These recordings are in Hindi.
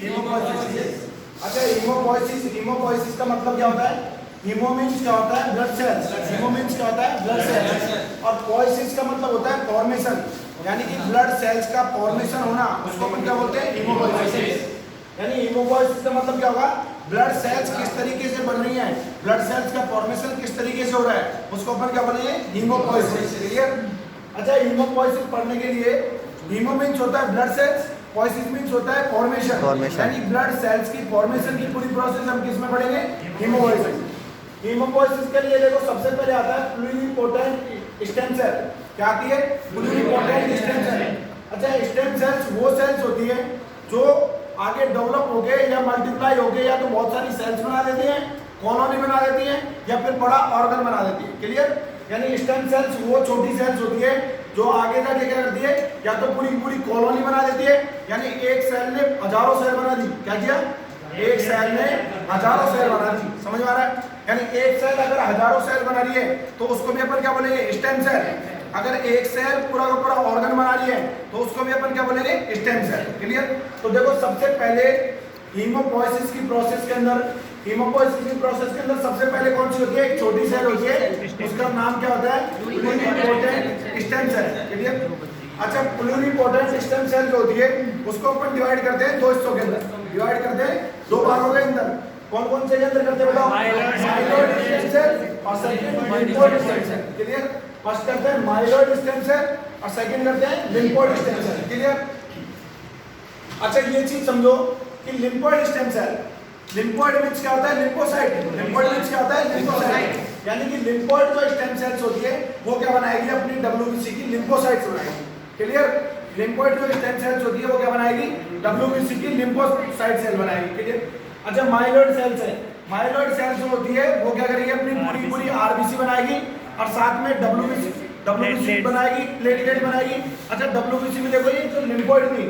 हीमोपोइसिस। अच्छा, हीमोपोइसिस का मतलब क्या होता है? हीमो मीन्स क्या होता है? Blood cells. हीमो मीन्स क्या होता है? Blood cells. और पोइसिस का मतलब होता है फॉर्मेशन, यानी कि ब्लड सेल्स का फॉर्मेशन होना, उसको अपन क्या बोलते हैं? हीमोपोइसिस। यानी हीमोपोइसिस का मतलब क्या होगा? ब्लड सेल्स किस तरीके से बन रही हैं, ब्लड सेल्स का फॉर्मेशन किस तरीके से हो रहा है, उसको अपन क्या बोलेंगे? हीमोपोइसिस। क्लियर? अच्छा, हीमोपोइसिस पढ़ने के लिए हीमो मीन्स होता है ब्लड सेल्स, पोइसिस मीन्स होता है फॉर्मेशन, यानी ब्लड सेल्स की फॉर्मेशन की पूरी प्रोसेस हम किस में पढ़ेंगे? हीमोपोइसिस। हीमोपोइसिस के लिए देखो सबसे पहले आता है प्लुरिपोटेंट स्टेम सेल। क्या आती है? Pluripotent stem cell. अच्छा, स्टेम सेल्स वो सेल्स होती है जो आगे डेवलप हो गए या मल्टीप्लाई हो गए, या तो बहुत सारी सेल्स बना देती हैं, कॉलोनी बना देती हैं, या फिर बड़ा ऑर्गन बना देती है। क्लियर? यानी स्टेम सेल्स वो छोटी सेल्स होती है जो आगे जाके क्या करती है, या तो पूरी पूरी कॉलोनी बना देती है, यानी एक सेल ने हजारों सेल बना दी। क्या किया? एक सेल ने हजारों सेल बना दी। समझ में आ रहा है? यानी एक सेल अगर हजारों सेल बना रही है तो उसको भी अपन क्या बोलेंगे? Stem cell. अगर एक सेल पूरा का पूरा ऑर्गन बना रही है तो उसको भी अपन क्या बोलेंगे? Stem cell. क्लियर? तो देखो सबसे पहले हीमोपोइसिस की प्रोसेस के अंदर, हीमोपोइसिस की प्रोसेस के अंदर सबसे पहले कौन सी होती है? एक छोटी सेल होती है, उसका नाम क्या होता है? Pluripotent stem cell. क्लियर? अच्छा, प्लुरिपोटेंट स्टेम सेल जो होती है उसको अपन डिवाइड करते हैं दो हिस्सों के अंदर, डिवाइड करते हैं दो भागों के अंदर। कौन कौन से के अंदर करते हैं बताओ? माइलॉइड स्टेम सेल और second lymphoid stem cell. Clear? First करते हैं माइलॉइड स्टेम सेल और सेकंड करते हैं लिम्फोइड स्टेम सेल। क्लियर? अच्छा, ये चीज समझो कि lymphoid stem cell, lymphoid means क्या होता है? लिम्फोसाइट। लिम्फोइड मींस क्या होता है? लिम्फोसाइट। यानी कि लिम्फोइड जो स्टेम सेल्स होती है वो क्या बनाएगी? अपनी डब्ल्यूबीसी की लिम्फोसाइट्स बनाएगी। क्लियर? लिम्फोइड जो स्टेम सेल्स होती है वो क्या बनाएगी? डब्ल्यूबीसी की लिम्फोसाइट सेल बनाएगी। क्लियर? अच्छा, माइलॉइड सेल्स है, माइलॉइड सेल्स जो होती है वो क्या करेगी? अपनी पूरी पूरी आरबीसी बनाएगी और साथ में डब्ल्यूबीसी बनाएगी, प्लेटलेट बनाएगी। अच्छा, डब्ल्यूबीसी में देखो ये जो लिम्फोइड थी,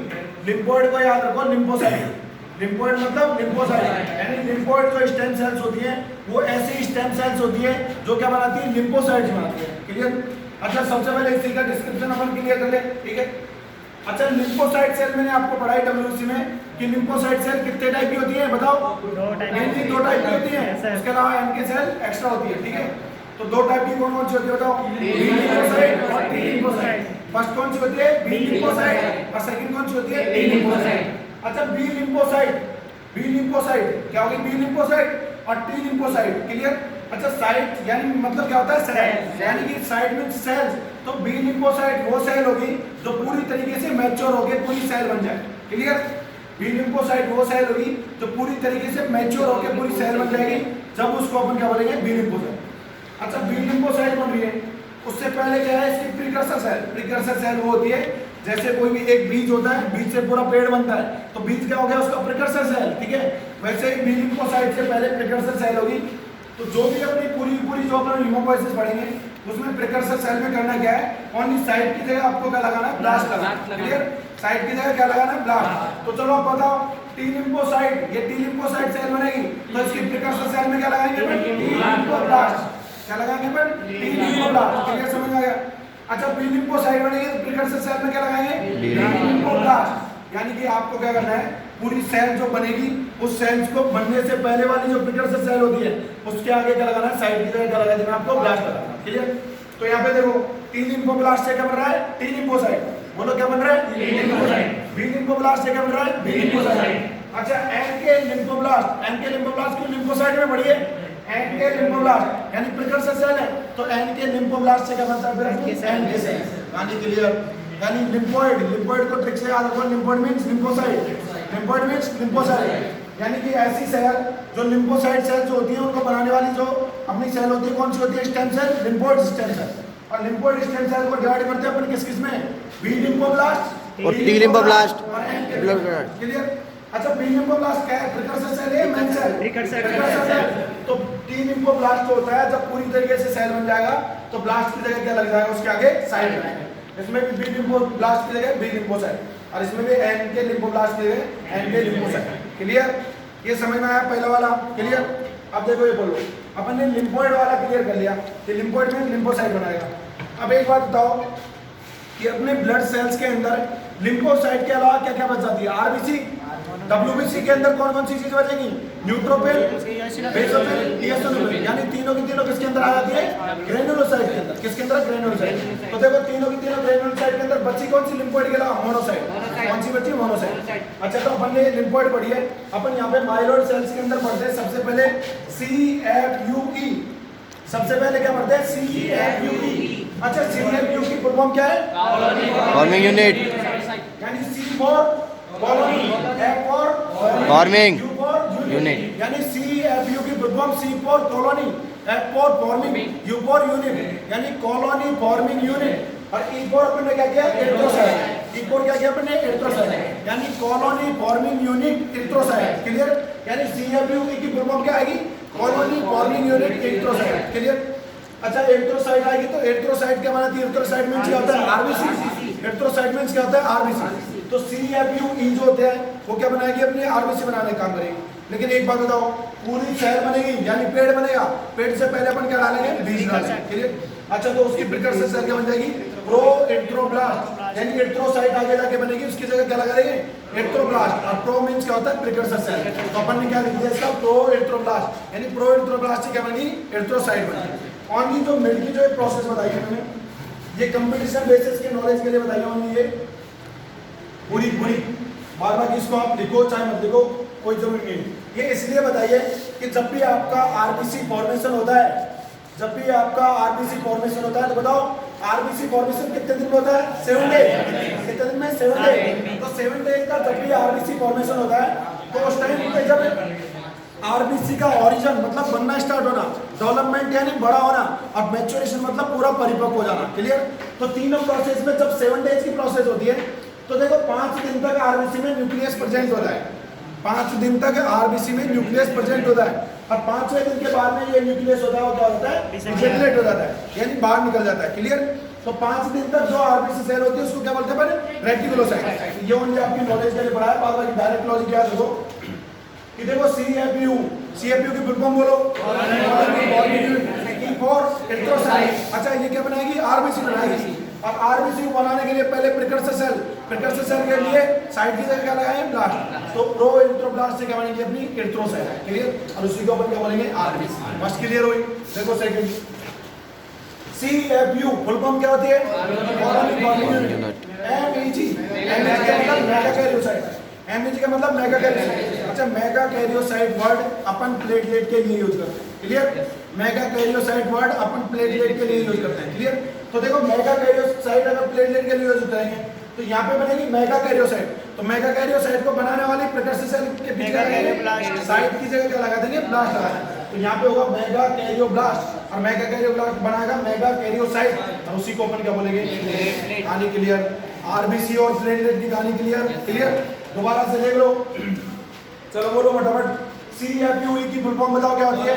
लिम्फोइड को याद रखो लिम्फोसाइट। लिम्फोइड मतलब लिम्फोसाइट, यानी लिम्फोइड जो स्टेम सेल्स होती है वो ऐसी स्टेम सेल्स होती है जो क्या बनाती है? लिम्फोसाइट्स बनाती है। क्लियर? अच्छा, सबसे पहले इसी का डिस्क्रिप्शन अपन क्लियर कर ले। ठीक है? अच्छा, लिम्फोसाइट सेल मैंने आपको पढ़ाई डब्ल्यूबीसी में कि लिम्फोसाइट सेल कितने टाइप की होती है बताओ? मेनली दो टाइप की होती है, उसके अलावा एनके सेल एक्स्ट्रा होती है। ठीक है? तो दो टाइप की कौन कौन सी होती है बताओ? बी लिम्फोसाइट और टी लिम्फोसाइट। फर्स्ट कौन सी होती है? बी लिम्फोसाइट और सेकंड कौन सी होती है? T lymphocyte. अच्छा, बी लिम्फोसाइट, बी लिम्फोसाइट क्या होगी? बी लिम्फोसाइट और टी लिम्फोसाइट। क्लियर? अच्छा, साइट यानी मतलब क्या होता है? सेल, यानी कि साइट मींस सेल्स। तो बी लिम्फोसाइट वो सेल होगी जो पूरी तरीके से मैच्योर होकर पूरी सेल बन जाए। क्लियर? बी लिम्फोसाइट वो सेल होगी जो पूरी तरीके से मैच्योर होकर पूरी सेल बन जाएगी, जब उसको अपन क्या बोलेंगे? B lymphocyte. अच्छा, बी लिम्फोसाइट बन रही है, उससे पहले क्या है? इसकी प्रीकर्सर सेल। प्रीकर्सर सेल वो होती है जैसे कोई भी एक बीज होता है, बीज से पूरा पेड़ बनता है, तो बीज क्या हो गया? उसका प्रीकर्सर सेल। ठीक है? वैसे ही बी लिम्फोसाइट से पहले प्रीकर्सर सेल होगी। तो जो भी अपनी पूरी जो अपन हीमोपोइसिस पढ़ेंगे उसमें प्रीकर्सर सेल में करना क्या है? ओनली साइट की जगह आपको क्या लगाना है? ब्लास्ट लगाना। क्लियर? साइट की जगह क्या लगाना है? ब्लास्ट। तो चलो आप बताओ, टी लिम्फोसाइट, ये टी लिम्फोसाइट सेल बनेगी तो इसकी प्रीकर्सर सेल में क्या लगाएंगे? T lymphoblast. क्या लगाएंगे? T lymphoblast. क्लियर? समझ आ गया? अच्छा, बी लिम्फोसाइट बनेगी तो प्रीकर्सर सेल में क्या लगाएंगे? T lymphoblast. यानी कि आपको क्या करना है? पूरी सेल जो बनेगी उस सेल्स को बनने से पहले वाली जो प्रीकर्सर सेल होती है उसके आगे क्या लगाना है? साइड की जगह क्या लगा देना आपको? ब्लास्ट लगाना। क्लियर? तो यहाँ पे देखो टी लिम्फोब्लास्ट से क्या बन रहा है? T lymphocyte. बोलो क्या बन रहा है? T lymphocyte. बी लिम्फोब्लास्ट से क्या बन रहा है? B lymphocyte. अच्छा, एनके लिम्फोब्लास्ट, एनके लिम्फोब्लास्ट क्यों लिम्फोसाइट में पड़ी है? एनके लिम्फोब्लास्ट यानी प्रीकर्सर सेल है, तो एनके लिम्फोब्लास्ट से क्या बनता है? फिर एनके सेल। यानी क्लियर? यानी लिम्फोइड, लिम्फोइड को ट्रिक से याद रखो, lymphoid means lymphocyte, lymphoid means lymphocyte. यानी कि ऐसी सेल जो लिम्फोसाइट सेल जो होती है उनको बनाने वाली जो अपनी सेल होती है कौन सी होती है? Stem cell, lymphoid stem cell. और लिम्फोइड स्टेम सेल को डिवाइड करते हैं अपन किस किस में? बी लिम्फोब्लास्ट और टी लिम्फोब्लास्ट और एनके लिम्फोब्लास्ट। क्लियर? अच्छा, बी लिम्फोब्लास्ट क्या है? प्रीकर्सर सेल है, मेन सेल? Precursor cell. तो टी लिम्फोब्लास्ट जो होता है जब पूरी तरीके से सेल बन जाएगा तो ब्लास्ट की जगह क्या लग जाएगा? उसके आगे साइड लगाएंगे। इसमें भी बी लिम्फोब्लास्ट की जगह बी लिम्फोसाइट और इसमें भी एनके लिम्फोब्लास्ट की जगह एनके लिम्फोसाइट। क्लियर? ये समझ में आया पहला वाला? क्लियर? अब देखो ये बोलो, अपन ने लिम्फोइड वाला क्लियर कर लिया कि लिम्फोइड में लिम्फोसाइट बनाएगा। अब एक बात बताओ कि अपने ब्लड सेल्स के अंदर लिम्फोसाइट के अलावा क्या क्या बच जाती है? आरबीसी, WBC के अंदर कौन कौन सी चीज बचेगी? न्यूट्रोफिल, बेसोफिल, इओसिनोफिल, यानी तीनों की तीनों किसके अंदर आ जाती है? ग्रेनुलोसाइट के अंदर। किसके अंदर? ग्रेनुलोसाइट। तो देखो तीनों की तीनों ग्रेनुलोसाइट के अंदर बची कौन सी? लिम्फोइड के अलावा मोनोसाइट। कौन सी बची? मोनोसाइट। अच्छा तो अपन ने लिम्फोइड पढ़ी है, अपन यहाँ पे माइलॉइड सेल्स के अंदर पढ़ते हैं सबसे पहले CFUE। सबसे पहले क्या पढ़ते हैं? CFUE। अच्छा CFU की फुल फॉर्म क्या है? फॉर्मिंग यूनिट, यानी C for colony, F for forming U for unit, यानी CFU की full form C for colony, F for forming, U for unit, यानी कॉलोनी फॉर्मिंग यूनिट। और E फॉर अपन ने क्या किया? एरिथ्रोसाइट। E फॉर क्या किया अपन ने? एरिथ्रोसाइट, यानी colony forming unit erythrocyte. Clear? यानी CFU की फुल फॉर्म क्या आएगी? Colony forming unit erythrocyte. Clear? अच्छा एरिथ्रोसाइट आएगी तो एरिथ्रोसाइट क्या बनाती है? एरिथ्रोसाइट मींस क्या होता है? RBC। एरिथ्रोसाइट मींस क्या होता है? RBC। तो CFUE जो होते हैं वो क्या बनाएगी? अपने RBC बनाने का काम करेगी। लेकिन एक बात बताओ, पूरी शहर बनेगी यानी पेड़ बनेगा, पेड़ से पहले अपन क्या डालेंगे? बीज डालेंगे। क्लियर? अच्छा तो उसकी प्रिकर्सर सेल क्या बन जाएगी? प्रोएरिथ्रोब्लास्ट, यानी एरिथ्रोसाइट आगे जाके बनेगी, उसकी जगह क्या लगा देंगे? एरिथ्रोब्लास्ट। और प्रो मींस क्या होता है? Precursor cell. तो अपन ने क्या लिख दिया इसका? प्रोएरिथ्रोब्लास्ट, यानी प्रोएरिथ्रोब्लास्ट से क्या बनेगी? एरिथ्रोसाइट बनेगी। ऑनली जो मिड की जो एक प्रोसेस बताई है मैंने, ये कंपटीशन बेसिस के नॉलेज के लिए बताई है ऑनली, ये पूरी बार बार इसको आप लिखो चाहे मत लिखो कोई जरूरी नहीं। ये इसलिए बताई है कि जब भी आपका आरबीसी फॉर्मेशन होता है, जब भी आपका आरबीसी फॉर्मेशन होता है तो बताओ आरबीसी फॉर्मेशन कितने दिन में होता है? 7 डे। कितने दिन में? 7 डे। तो 7 डे का जब भी आरबीसी फॉर्मेशन होता है तो उस टाइम पे जब आरबीसी का ओरिजिन मतलब बनना स्टार्ट होना, डेवलपमेंट यानी बड़ा होना, और मैच्योरेशन मतलब पूरा परिपक्व हो जाना। क्लियर? तो तीनों प्रोसेस में जब 7 डेज की प्रोसेस होती है तो देखो 5 दिन तक आरबीसी में न्यूक्लियस प्रेजेंट होता है। 5 दिन तक आरबीसी में न्यूक्लियस प्रेजेंट होता है और 5वें दिन के बाद में ये न्यूक्लियस होता है वो क्या होता है? डिजेनरेट हो जाता है, यानी बाहर निकल जाता है। क्लियर? तो 5 दिन तक जो आरबीसी सेल होती है उसको क्या बोलते हैं? रेटिकुलोसाइट। ये ओनली आपकी नॉलेज के लिए पढ़ा है, बाद बाकी डायरेक्ट लॉजिक याद रखो कि देखो CFU की फुल फॉर्म बोलो, E फॉर एरिथ्रोसाइट। अच्छा ये क्या बनाएगी? आरबीसी बनाएगी। और आरबीसी को बनाने के लिए पहले प्रिकर्सर सेल के लिए साइड की जगह क्या लगाएं? ब्लास्ट। तो प्रो एरिथ्रोब्लास्ट से क्या बनेगी? अपनी एरिथ्रोसाइट। क्लियर? और उसी के ऊपर क्या बोलेंगे? आरबीसी। बस क्लियर हुई? देखो सेकंड CFU फुल फॉर्म क्या होती है? Colony forming unit. MEG का मतलब मेगाकैरियोसाइट। MEG का मतलब मेगाकैरियोसाइट। अच्छा मेगाकैरियोसाइट वर्ड अपन प्लेटलेट के लिए यूज करते हैं। क्लियर? मेगाकैरियोसाइट वर्ड अपन प्लेटलेट के लिए यूज करते हैं। क्लियर? तो देखो मेगाकैरियोसाइट अगर प्लेटलेट के लिए यूज करेंगे तो यहाँ पे बनेगी मेगाकैरियोसाइट। तो मेगाकैरियोसाइट को बनाने वाली प्रिकर्सर सेल के बीच में साइट की जगह क्या लगा देंगे? ब्लास्ट लगा देंगे। तो यहाँ पे होगा मेगाकैरियोब्लास्ट और मेगाकैरियोब्लास्ट बनाएगा मेगाकैरियोसाइट और उसी को अपन क्या बोलेंगे? कहानी क्लियर? आरबीसी और प्लेटलेट की कहानी क्लियर? दोबारा से देख लो, चलो बोलो फटाफट। CFUE की फुल फॉर्म बताओ क्या होती है?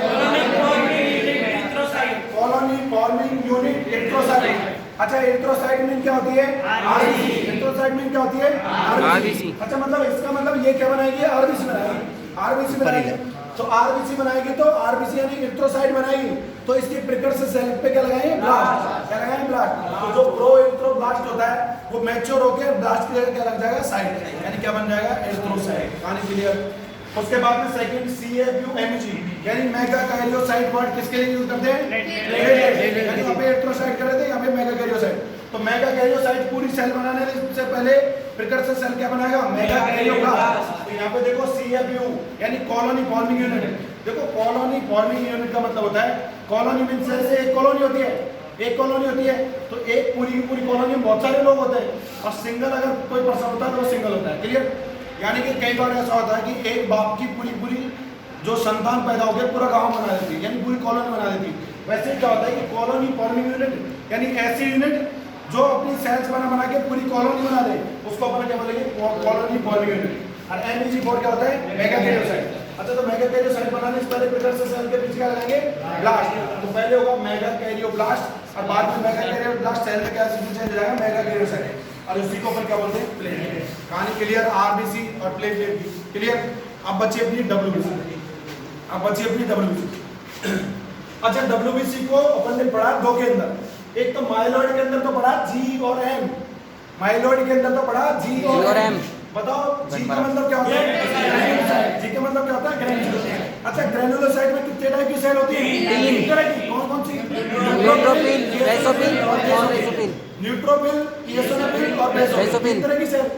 Colony forming unit erythrocyte. अच्छा एरिथ्रोसाइट मीन क्या होती है? आरबीसी। एरिथ्रोसाइट मीन क्या होती है? आरबीसी। अच्छा मतलब इसका मतलब ये क्या बनाएगी? आरबीसी बनाएगी। आरबीसी बनाएगी तो आरबीसी बनाएगी तो आरबीसी यानी एरिथ्रोसाइट बनाएगी तो इसकी प्रिकर्सर सेल पे क्या लगाएंगे? ब्लास्ट। क्या लगाएंगे? ब्लास्ट। तो जो प्रो एरिथ्रोब्लास्ट होता है वो मैच्योर होकर ब्लास्ट की जगह क्या लग जाएगा? साइट, यानी क्या बन जाएगा? एरिथ्रोसाइट। कहानी क्लियर? उसके बाद में सेकंड CFUMG यानी मेगाकैरियोसाइट वर्ड किसके लिए यूज करते हैं? यानी यहाँ पे एरिथ्रोसाइट कर रहे थे, यहाँ पे मेगाकैरियोसाइट। तो मेगाकैरियोसाइट पूरी सेल बनाने से पहले प्रिकर्सर सेल क्या बनाएगा? मेगाकैरियोब्लास्ट। तो यहाँ पे देखो CFU यानी कॉलोनी फॉर्मिंग यूनिट। देखो कॉलोनी फॉर्मिंग यूनिट का मतलब होता है, कॉलोनी मींस से एक कॉलोनी होती है, एक कॉलोनी होती है तो एक पूरी की पूरी कॉलोनी में बहुत सारे लोग होते हैं और सिंगल अगर कोई पर्सन होता है तो वो सिंगल होता है। क्लियर? यानी कि कई बार ऐसा होता है कि एक बाप की पूरी जो संतान पैदा हो गया पूरा गांव बना देती है, यानी पूरी कॉलोनी बना देती है। वैसे क्या होता है कि कॉलोनी फॉर्मिंग यूनिट यानी ऐसी यूनिट जो अपनी सेल्स बना के पूरी कॉलोनी बना दे उसको अपन क्या बोलेंगे? Colony forming unit. और MEG फॉर क्या होता है? मेगाकैरियोसाइट। अच्छा तो मेगाकैरियोसाइट बनाने से पहले प्रिकर्सर सेल के बीच क्या लगाएंगे? ब्लास्ट। तो पहले होगा मेगाकैरियोब्लास्ट और बाद में मेगाकैरियोब्लास्ट सेल में क्या चेंज हो जाएगा? मेगाकैरियोसाइट। और उसी को अपन क्या बोलते हैं? प्लेटलेट। कहानी क्लियर? आरबीसी और प्लेटलेट की क्लियर? अब बची अपनी WBC। अब बची अपनी WBC। अच्छा WBC को अपन ने पढ़ा दो के अंदर, एक तो माइलॉइड के अंदर तो पढ़ा G और M, माइलॉइड के अंदर तो पढ़ा G और M बताओ जी का मतलब क्या होता है? जी का मतलब क्या होता है? ग्रैन्युलोसाइट। अच्छा, ग्रैन्युलोसाइट में कितने टाइप की सेल होती है? तीन तरह की। कौन कौन सी? न्यूट्रोफिल, बेसोफिल और बेसोफिल। न्यूट्रोफिल, इओसिनोफिल और बेसोफिल, तीन तरह की सेल।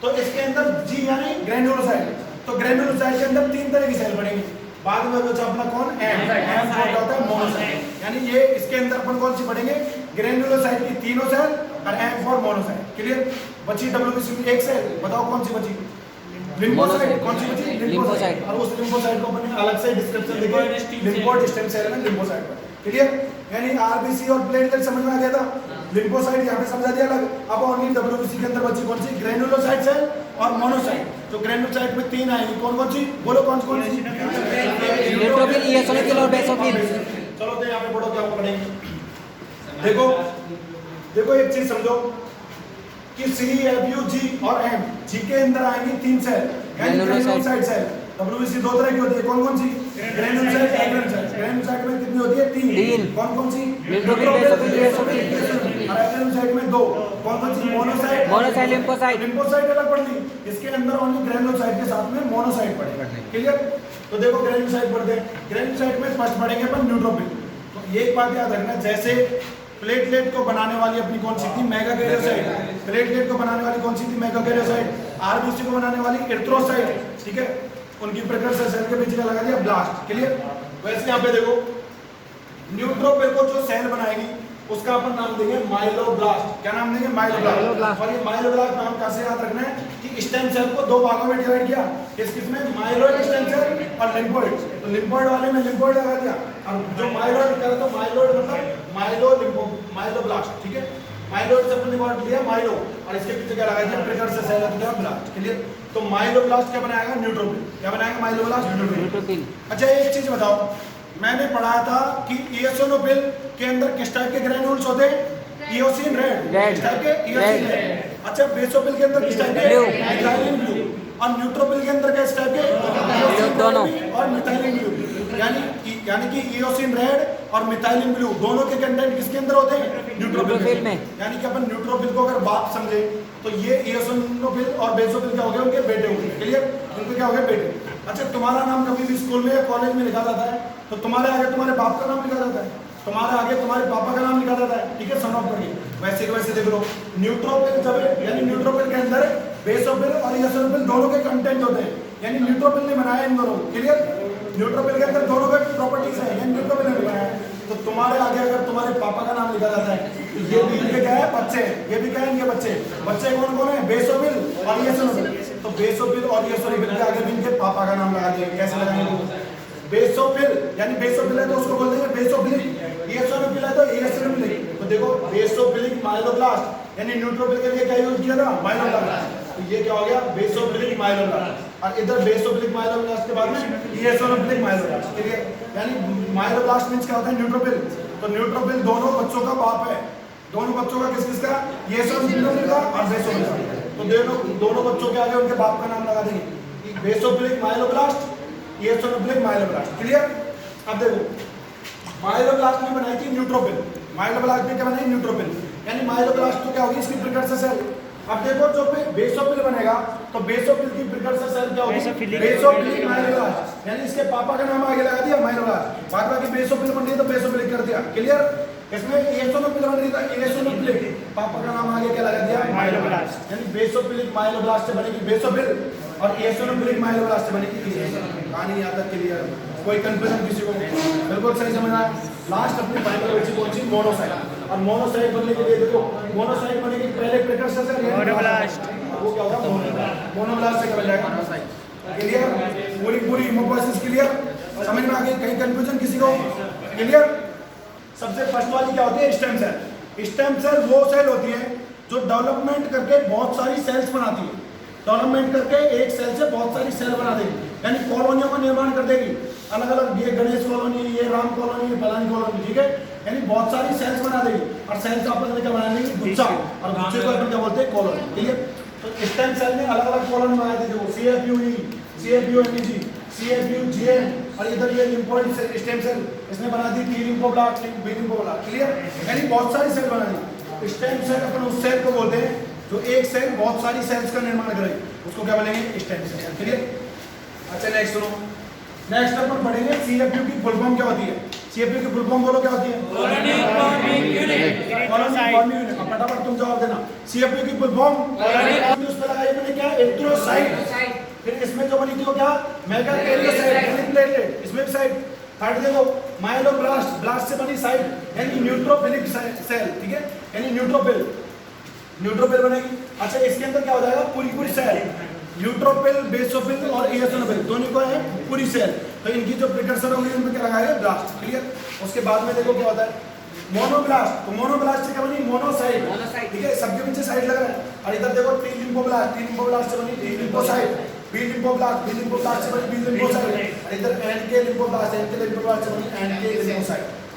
तो इसके अंदर जी यानी ग्रैन्युलोसाइट। तो ग्रैन्युलोसाइट के अंदर तीन तरह की सेल बढ़ेंगी। बाद में बचा अपना कौन? एम क्या होता है? मोनोसाइट। यानी ये इसके अंदर अपन कौन सी पढ़ेंगे? ग्रैन्युलोसाइट की तीनों सेल और एम फॉर मोनोसाइट। क्लियर? बची डब्ल्यूबीसी की एक सेल, बताओ कौन सी बची? लिम्फोसाइट। कौन सी बची? लिम्फोसाइट। और उस लिम्फोसाइट को अपन अलग से डिस्क्रिप्शन देंगे, लिम्फोइड स्टेम सेल में लिम्फोसाइट पर। क्लियर? यानी आरबीसी और प्लेटलेट समझ में आ गया था। लिम्फोसाइट यहाँ पे समझा दिया अलग। अब ओनली डब्ल्यूबीसी के अंदर बची कौन सी? ग्रैन्युलोसाइट सेल और मोनोसाइट। तो ग्रैन्युलोसाइट में तीन आएंगी, कौन कौन सी? बोलो कौन कौन सी? न्यूट्रोफिल, इओसिनोफिल और बेसोफिल। चलो तो यहाँ पे पढ़ो क्या पढ़ेंगे। देखो देखो एक चीज समझो कि सी, एफ, यू, जी और एम। जी के अंदर आएंगी तीन सेल यानी ग्रैन्युलोसाइट सेल। डब्ल्यूबीसी दो तरह की होती है, कौन कौन सी? ग्रैन्युलोसाइट, एग्रेनुसाइट। ग्रैन्युलोसाइट में कितनी होती है? तीन। कौन कौन सी? Neutrophil, basophil, eosinophil. और एग्रेनुसाइट में दो। कौन कौन सी? Monocyte, monocyte, lymphocyte. लिम्फोसाइट अलग पढ़ ली। इसके अंदर ओनली ग्रैन्युलोसाइट के साथ में मोनोसाइट पढ़ेगा। क्लियर? तो देखो ग्रैन्युलोसाइट पढ़ते हैं। ग्रैन्युलोसाइट में फर्स्ट पढ़ेंगे अपन न्यूट्रोफिल। तो ये एक बात याद रखना, जैसे प्लेटलेट को बनाने वाली अपनी कौन सी थी? मेगाकैरियोसाइट। प्लेटलेट को बनाने वाली कौन सी थी? मेगाकैरियोसाइट। आरबीसी को बनाने वाली एरिथ्रोसाइट। ठीक है? उनकी प्रिकर्सर सेल के बीच का लगा दिया ब्लास्ट। क्लियर? वैसे यहाँ पे देखो न्यूट्रोफिल को जो सेल बनाएगी उसका अपन नाम देंगे माइलोब्लास्ट। क्या नाम देंगे? माइलोब्लास्ट। और ये माइलोब्लास्ट नाम कैसे याद रखना है कि स्टेम सेल को दो भागों में डिवाइड किया। किस में? माइलोइड स्टेम सेल और लिम्फोइड। तो लिम्फोइड वाले में लिम्फोइड लगा दिया, और जो माइलोइड कह रहे तो माइलोइड मतलब माइलोब्लास्ट। ठीक है? माइलोइड से अपन डिवाइड लिया माइलो, और इसके पीछे क्या लगा दिया? प्रिकर्सर सेल लगा दिया ब्लास्ट। क्लियर? तो माइलोब्लास्ट क्या बनाएगा? न्यूट्रोफिल। क्या बनाएगा? Myeloblast, neutrophil. अच्छा एक चीज बताओ, मैंने पढ़ा था कि इओसिनोफिल के अंदर किस टाइप के ग्रैन्यूल्स होते हैं? Eosin red. किस टाइप के? Eosin red. अच्छा, बेसोफिल के अंदर किस टाइप के? Methylene blue. और न्यूट्रोफिल के अंदर किस टाइप के? दोनों। और मिथाइलिन ब्लू। यानी कि इओसिन रेड और मिथाइलिन ब्लू दोनों के कंटेंट किसके अंदर होते हैं? न्यूट्रोफिल में। यानी कि अपन न्यूट्रोफिल को अगर बाप समझे तो ये इओसिनोफिल और बेसोफिल क्या हो गए? उनके बेटे होंगे। क्लियर? उनके क्या हो गए? बेटे। अच्छा, तुम्हारा नाम कभी भी स्कूल में या कॉलेज में लिखा जाता है तो तुम्हारे आगे तुम्हारे बाप का नाम लिखा जाता है, तुम्हारे आगे तुम्हारे पापा का नाम लिखा जाता है। ठीक है? सम ऑफ पढ़िए। वैसे के वैसे देख लो, न्यूट्रोफिल जब यानी न्यूट्रोफिल के अंदर बेसोफिल और इओसिनोफिल दोनों के कंटेंट होते हैं। यानी न्यूट्रोफिल ने बनाया इन दोनों। क्लियर? न्यूट्रोफिल के अंदर दोनों के प्रॉपर्टीज है, यानी न्यूट्रोफिल ने बनाया। तो तुम्हारे आगे अगर तुम्हारे पापा का नाम लिखा जाता है तो ये भी इनके क्या है? बच्चे। ये भी क्या है? इनके बच्चे। बच्चे कौन कौन है? बेसोफिल और इओसिनोफिल। तो बेसोफिल और इओसिनोफिल के आगे भी इनके पापा का नाम लगा देंगे। कैसे लगाएंगे? बेसोफिल यानी बेसोफिल है तो उसको बोल देंगे बेसोफिलिक। इओसिनोफिल है तो इओसिनोफिलिक। तो देखो बेसोफिलिक माइलोब्लास्ट यानी न्यूट्रोफिल के लिए क्या यूज किया था? माइलोब्लास्ट। तो ये क्या हो गया? Basophilic myeloblast. और इधर बेसोफिलिक माइलोब्लास्ट के बाद में इओसिनोफिलिक माइलोब्लास्ट। ठीक है? यानी माइलोब्लास्ट मींस क्या होता है? न्यूट्रोफिल। तो न्यूट्रोफिल दोनों बच्चों का बाप है। दोनों बच्चों का किस का? इओसिनोफिल का और बेसोफिल का। तो दोनों बच्चों के आगे उनके बाप का नाम लगा देंगे। Basophilic myeloblast, eosinophilic myeloblast. Clear? अब देखो माइलोब्लास्ट में बनाई थी न्यूट्रोफिल। माइलोब्लास्ट में क्या बनाई? न्यूट्रोफिल। यानी माइलोब्लास्ट तो क्या होगी? इसकी प्रिकर्सर सेल। अब देखो जो बेसोफिल बनेगा तो बेसोफिल की प्रिकर्सर सेल क्या होगी? Basophilic myeloblast. यानी इसके पापा का नाम आगे लगा दिया माइलोब्लास्ट। बाद बाकी बेसोफिल बन रही तो बेसोफिलिक कर दिया। क्लियर? इसमें इओसिनोफिल बन रही था इओसिनोफिलिक, पापा का नाम आगे क्या लगा दिया? माइलोब्लास्ट। यानी बेसोफिलिक माइलोब्लास्ट से बनेगी बेसोफिल और इओसिनोफिलिक माइलोब्लास्ट से बनेगी इओसिनोफिल। कहानी यहाँ तक क्लियर? कोई कंफ्यूजन किसी को? बिल्कुल सही समझना है। लास्ट अपनी फाइनल बची कौन सी? मोनोसाइट। और मोनोसाइट बनने के लिए देखो मोनोसाइट बनेगी पहले प्रिकर्सर सेल मोनोब्लास्ट। वो क्या होगा? मोनोब्लास्ट से क्या बन जाएगा? क्लियर? पूरी हिमोपोइसिस क्लियर? समझ में आ गई? कहीं कंफ्यूजन किसी को? क्लियर? सबसे फर्स्ट वाली क्या होती है? Stem cell. स्टेम सेल वो सेल होती है जो डेवलपमेंट करके बहुत सारी सेल्स बनाती है। डेवलपमेंट करके एक सेल से बहुत सारी सेल बना देगी, यानी कॉलोनियों का निर्माण कर देगी। अलग अलग, ये गणेश कॉलोनी, ये राम कॉलोनी, ये फलानी कॉलोनी। ठीक है? यानी बहुत सारी सेल्स बना देगी और सेल्स आपस में क्या बना देगी? गुच्छा। और गुच्छे को अपन क्या बोलते हैं? कॉलोनी। ठीक है? तो स्टेम सेल में अलग अलग कॉलोनी बना दी। देखो CFUE, CFUMEG, CFUGM और इधर ये लिम्फोइड स्टेम सेल इसने बना दी T lymphoblast, B lymphoblast. Clear? यानी बहुत सारी सेल बना दी। स्टेम सेल अपन उस सेल को बोलते हैं जो एक सेल बहुत सारी सेल्स का निर्माण करेगी। उसको क्या बोलेंगे स्टेम सेल। क्लियर? अच्छा नेक्स्ट सुनो, नेक्स्ट अपन पढ़ेंगे सीएफयू की फुल फॉर्म क्या होती है। सीएफयू की फुल फॉर्म बोलो क्या होती है? Colony forming unit. अब फटाफट तुम जवाब देना। सीएफयू की फुल फॉर्म उस पर लगाई मैंने क्या? एरिथ्रोसाइट। फिर इसमें जो बनी थी वो क्या? मेगाकैरियोसाइट प्लेटलेट, इसमें भी साइट। थर्ड देखो माइलोब्लास्ट, ब्लास्ट से बनी साइट यानी न्यूट्रोफिलिक सेल, ठीक है, यानी न्यूट्रोफिल बनेगी। अच्छा इसके अंदर क्या हो जाएगा? पूरी सेल, न्यूट्रोफिल, बेसोफिल और इओसिनोफिल दोनों को है पूरी सेल। तो इनकी जो प्रिकर्सर होंगे उनमें क्या लगाएगा? ब्लास्ट। क्लियर? उसके बाद में देखो क्या होता है? मोनोब्लास्ट। तो मोनोब्लास्ट से क्या बनी? मोनोसाइट, ठीक है, सबके पीछे साइड लग रहा है। और इधर देखो टी लिम्फोब्लास्ट से बनी टी लिम्फोसाइट, बी लिम्फोब्लास्ट से बनी बी लिम्फोसाइट। और इधर एन के लिम्फोब्लास्ट से बनी एन के लिम्फोसाइट।